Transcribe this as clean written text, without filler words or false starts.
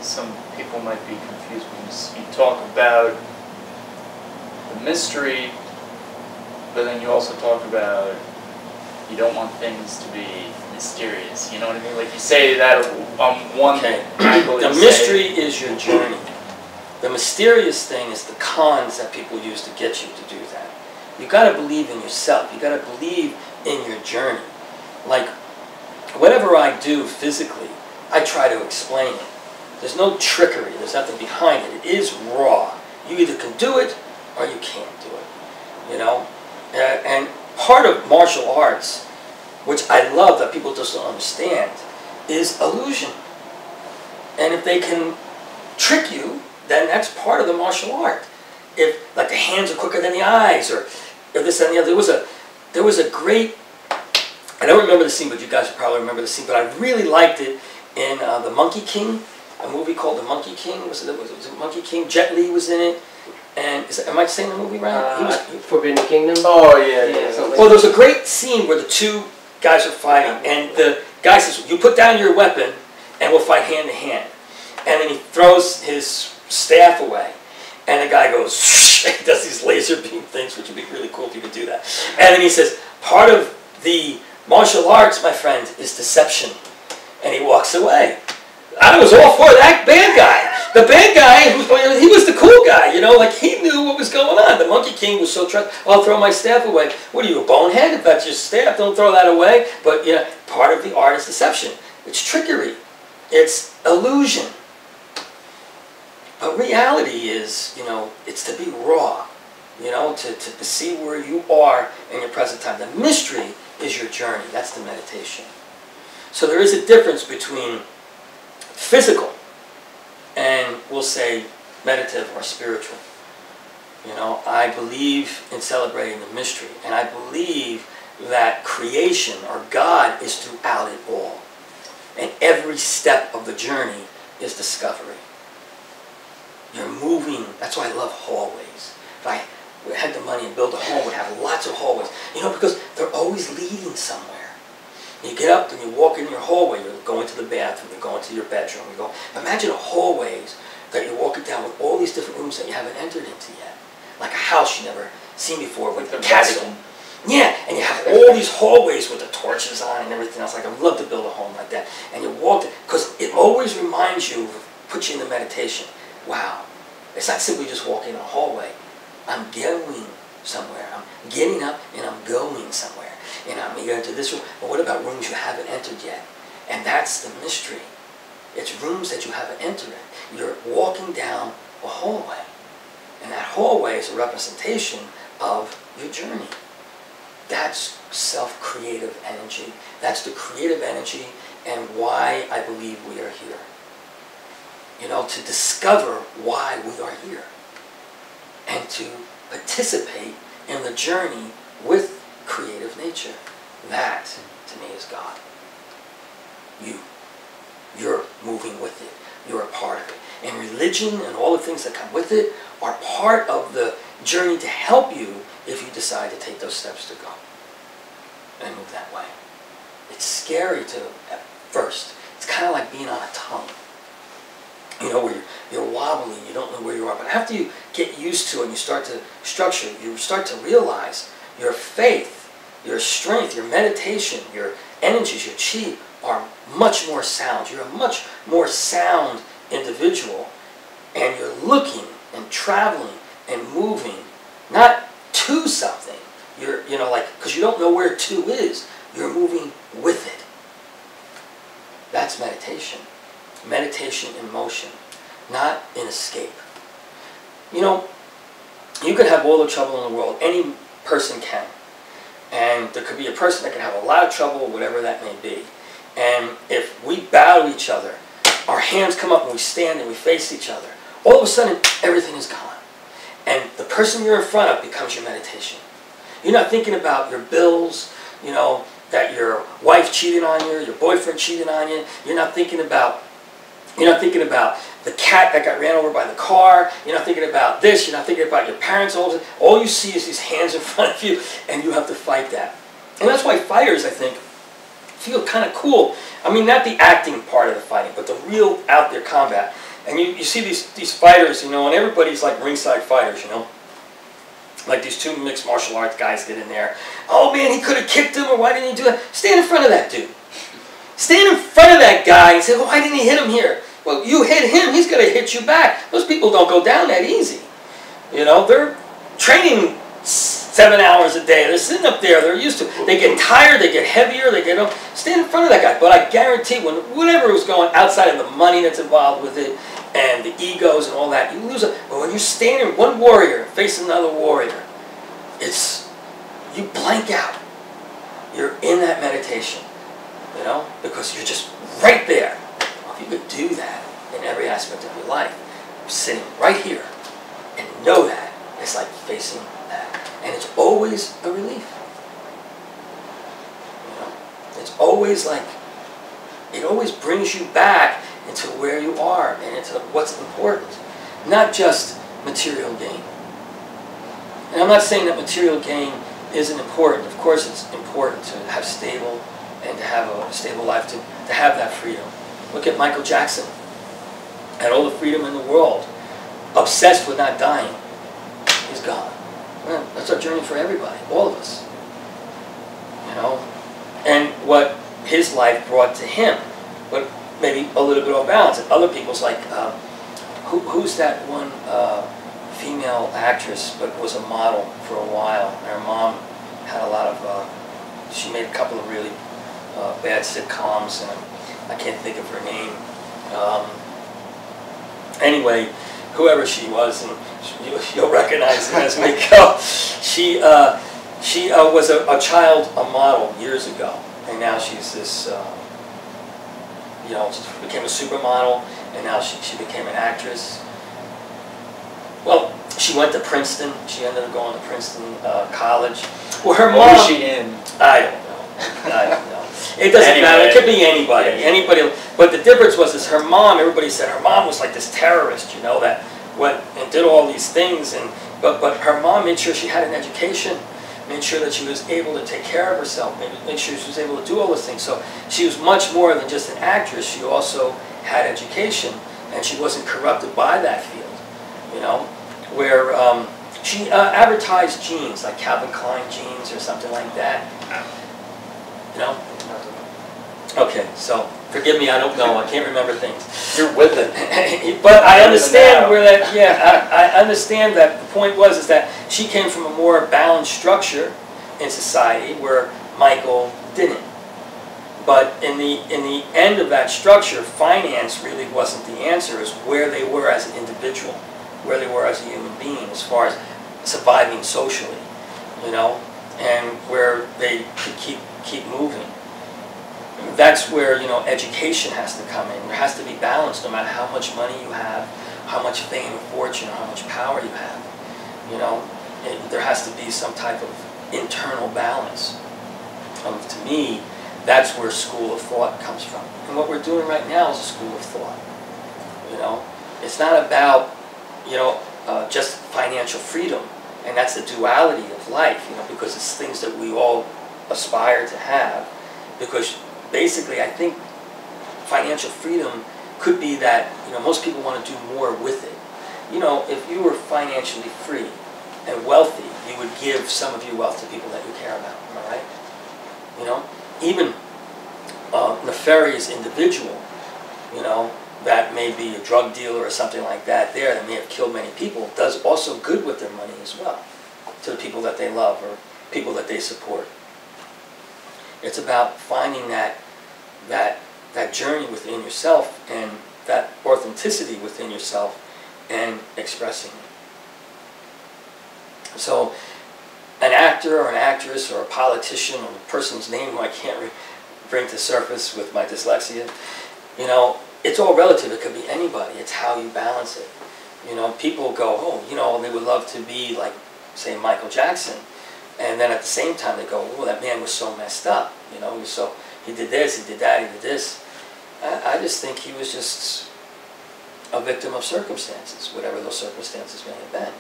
some people might be confused when you talk about the mystery, but then you also talk about you don't want things to be mysterious. You know what I mean? Like you say that on one angle. The mystery is your journey. The mysterious thing is the cons that people use to get you to do that. You got to believe in yourself. You got to believe in your journey. Like whatever I do physically, I try to explain it. There's no trickery. There's nothing behind it. It is raw. You either can do it or you can't do it. You know? And part of martial arts, which I love that people just don't understand, is illusion. And if they can trick you, then that's part of the martial art. If like the hands are quicker than the eyes, or this and the other. There was a great, I don't remember the scene, but you guys will probably remember the scene, but I really liked it in The Monkey King, a movie called The Monkey King. Was it Monkey King? Jet Li was in it. And am I saying the movie right? Forbidden Kingdom? Oh, yeah. Well, there was a great scene where the two guys are fighting, and the guy says, you put down your weapon, and we'll fight hand to hand. And then he throws his staff away, and the guy goes, he does these laser beam things, which would be really cool if you could do that. And then he says, part of the martial arts, my friend, is deception. And he walks away. I was all for that bad guy. The bad guy, he was the cool guy, you know, like he knew what was going on. The Monkey King was so trust. I'll throw my staff away. What are you, a bonehead? If that's your staff, don't throw that away. But you know, part of the art is deception. It's trickery. It's illusion. But reality is, you know, it's to be raw. You know, to see where you are in your present time. The mystery is your journey. That's the meditation. So there is a difference between physical and we'll say meditative or spiritual. You know, I believe in celebrating the mystery, and I believe that creation or God is throughout it all. And every step of the journey is discovery. You're moving. That's why I love hallways. If I had the money and build a home, would have lots of hallways. You know, because they're always leading somewhere. You get up and you walk in your hallway, you're going to the bathroom, you're going to your bedroom, you go. Imagine a hallways that you're walking down with all these different rooms that you haven't entered into yet. Like a house you never seen before with a castle. Yeah, and you have all these hallways with the torches on and everything else. Like I'd love to build a home like that. And you walk, because it always reminds you, puts you in the meditation. Wow, it's not simply just walking in a hallway. I'm going somewhere. I'm getting up and I'm going somewhere. And I'm going to this room. But what about rooms you haven't entered yet? And that's the mystery. It's rooms that you haven't entered in. You're walking down a hallway. And that hallway is a representation of your journey. That's self-creative energy. That's the creative energy and why I believe we are here. You know, to discover why we are here. And to participate in the journey with creative nature. That, to me, is God. You're moving with it. You're a part of it. And religion and all the things that come with it are part of the journey to help you if you decide to take those steps to go and move that way. It's scary at first. It's kind of like being on a tunnel. You know, where you're wobbling, you don't know where you are. But after you get used to it and you start to structure, you start to realize your faith, your strength, your meditation, your energies, your chi are much more sound. You're a much more sound individual, and you're looking and traveling and moving, not to something. You're, you know, like, because you don't know where to is. You're moving with it. That's meditation. Meditation in motion, not in escape. You know, you could have all the trouble in the world. Any person can. And there could be a person that can have a lot of trouble, whatever that may be. And if we bow to each other, our hands come up and we stand and we face each other, all of a sudden, everything is gone. And the person you're in front of becomes your meditation. You're not thinking about your bills, you know, that your wife cheated on you, your boyfriend cheated on you. You're not thinking about the cat that got ran over by the car. You're not thinking about this. You're not thinking about your parents. All you see is these hands in front of you, and you have to fight that. And that's why fighters, I think, feel kind of cool. I mean, not the acting part of the fighting, but the real out there combat. And you see these fighters, you know, and everybody's like ringside fighters, you know. Like these two mixed martial arts guys get in there. Oh man, he could have kicked him, or why didn't he do that? Stand in front of that dude. Stand in front of that guy and say, well, why didn't he hit him here? Well, you hit him, he's going to hit you back. Those people don't go down that easy. You know, they're training 7 hours a day. They're sitting up there. They're used to it. They get tired. They get heavier. They get up. Stand in front of that guy. But I guarantee whatever was going outside of the money that's involved with it and the egos and all that, you lose it. But when you're standing one warrior facing another warrior, you blank out. You're in that meditation, you know, because you're just right there. Well, if you could do that in every aspect of your life, sitting right here and know that, it's like facing that. And it's always a relief. You know? It's always like, it always brings you back into where you are and into what's important. Not just material gain. And I'm not saying that material gain isn't important. Of course it's important to have stable and to have a stable life, to have that freedom. Look at Michael Jackson. Had all the freedom in the world. Obsessed with not dying. He's gone. Well, that's our journey for everybody, all of us. You know? And what his life brought to him, but maybe a little bit off balance. And other people's like, who's that one female actress, but was a model for a while. And her mom had a lot of, she made a couple of really bad sitcoms, and I can't think of her name. Anyway, whoever she was, and you'll recognize her as we go. She was a child, a model years ago, and now she's this, you know, became a supermodel, and now she became an actress. Well, she went to Princeton. She ended up going to Princeton College. Well, her mom. What was she in? I don't know. I don't know. It doesn't matter. It could be anybody. Yeah. Anybody. But the difference was her mom. Everybody said her mom was like this terrorist, you know, that went and did all these things. And but her mom made sure she had an education, made sure that she was able to take care of herself, made sure she was able to do all those things. So she was much more than just an actress. She also had education, and she wasn't corrupted by that field. You know, where she advertised jeans, like Calvin Klein jeans or something like that. You know? Okay, so forgive me, I don't know, I can't remember things. You're with it. But I understand where that, yeah, I understand that the point is that she came from a more balanced structure in society where Michael didn't. But in the end of that structure, finance really wasn't the answer. It's where they were as an individual, where they were as a human being, as far as surviving socially, you know, and where they could keep moving. That's where, you know, education has to come in. There has to be balance, no matter how much money you have, how much fame or fortune, or how much power you have. You know, there has to be some type of internal balance. To me, that's where school of thought comes from. And what we're doing right now is a school of thought. You know, it's not about, you know, just financial freedom, and that's the duality of life. You know, because it's things that we all aspire to have. Because basically, I think financial freedom could be that, you know, most people want to do more with it. You know, if you were financially free and wealthy, you would give some of your wealth to people that you care about. Am I right? You know, even a nefarious individual, you know, that may be a drug dealer or something like that that may have killed many people, does also good with their money as well to the people that they love or people that they support. It's about finding that journey within yourself and that authenticity within yourself and expressing it. So an actor or an actress or a politician or a person's name who I can't bring to surface with my dyslexia, you know, it's all relative. It could be anybody. It's how you balance it. You know, people go, oh, you know, they would love to be like, say, Michael Jackson. And then at the same time they go, oh, that man was so messed up. You know, he did this, he did that, he did this. I just think he was just a victim of circumstances, whatever those circumstances may have been.